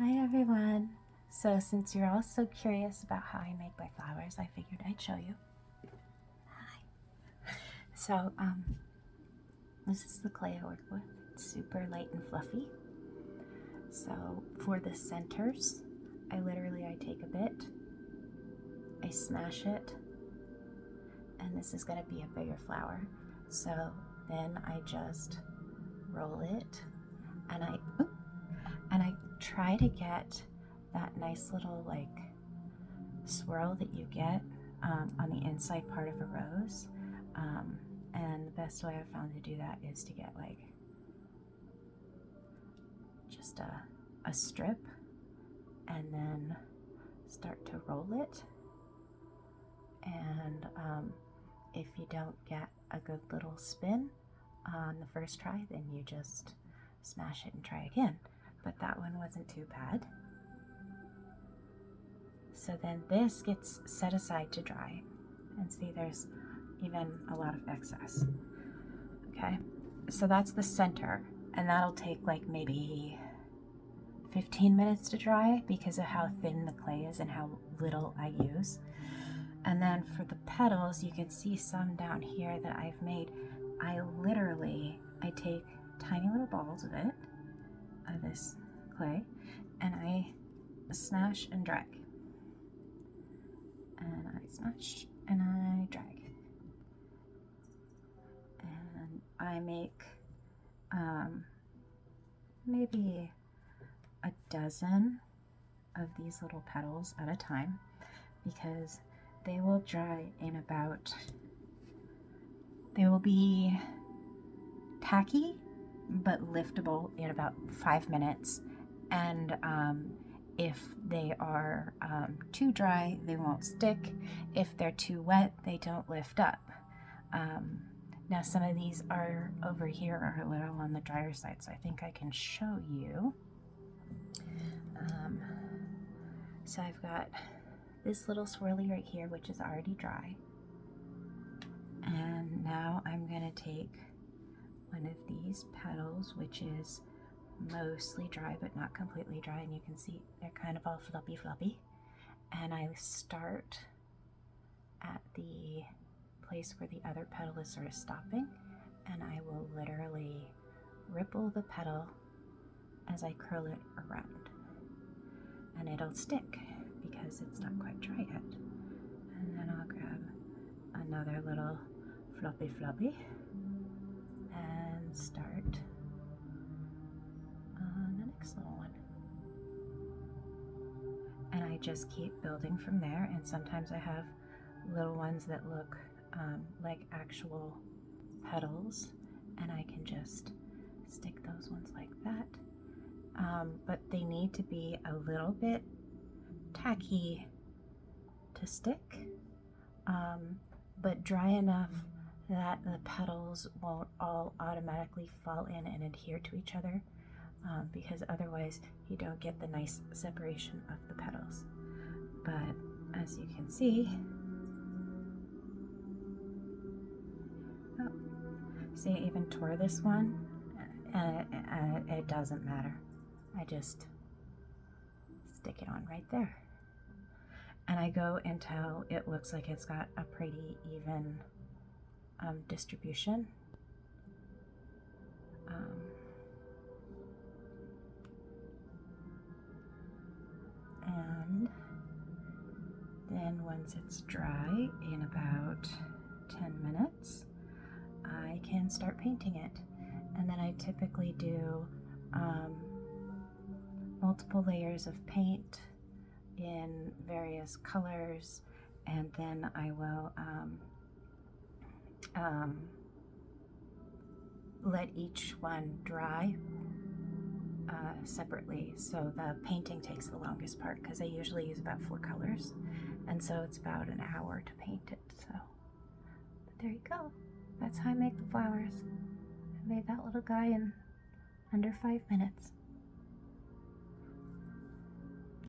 Hi everyone. So since you're all so curious about how I make my flowers, I figured I'd show you. Hi. So this is the clay I work with. It's super light and fluffy. So for the centers, I take a bit, I smash it, and this is going to be a bigger flower. So then I just roll it, and I try to get that nice little like swirl that you get on the inside part of a rose. And the best way I've found to do that is to get like just a strip and then start to roll it. And if you don't get a good little spin on the first try, then you just smash it and try again. But that one wasn't too bad. So then this gets set aside to dry. And see, there's even a lot of excess. Okay, so that's the center, and that'll take like maybe 15 minutes to dry because of how thin the clay is and how little I use. And then for the petals, you can see some down here that I've made. I take tiny little balls of it, of this clay, and I smash and drag. And I smash and I drag. And I make maybe a dozen of these little petals at a time because they will dry in about, they will be tacky but liftable in about 5 minutes. And if they are too dry, they won't stick. If they're too wet, they don't lift up. Now some of these are over here are a little on the drier side, so I think I can show you. So I've got this little swirly right here, which is already dry. And now I'm gonna take one of these petals, which is mostly dry but not completely dry, and you can see they're kind of all floppy, and I start at the place where the other petal is sort of stopping, and I will literally ripple the petal as I curl it around, and it'll stick because it's not quite dry yet. And then I'll grab another little floppy and start on the next little one. And I just keep building from there, and sometimes I have little ones that look like actual petals, and I can just stick those ones like that. But they need to be a little bit tacky to stick, but dry enough that the petals won't all automatically fall in and adhere to each other, because otherwise you don't get the nice separation of the petals. But as you can see, see, I even tore this one, and it doesn't matter. I just stick it on right there. And I go until it looks like it's got a pretty even distribution. And then once it's dry, in about 10 minutes, I can start painting it. And then I typically do multiple layers of paint in various colors, and then I will let each one dry separately. So the painting takes the longest part because I usually use about 4 colors, and so it's about an hour to paint it. So but there you go. That's how I make the flowers. I made that little guy in under 5 minutes.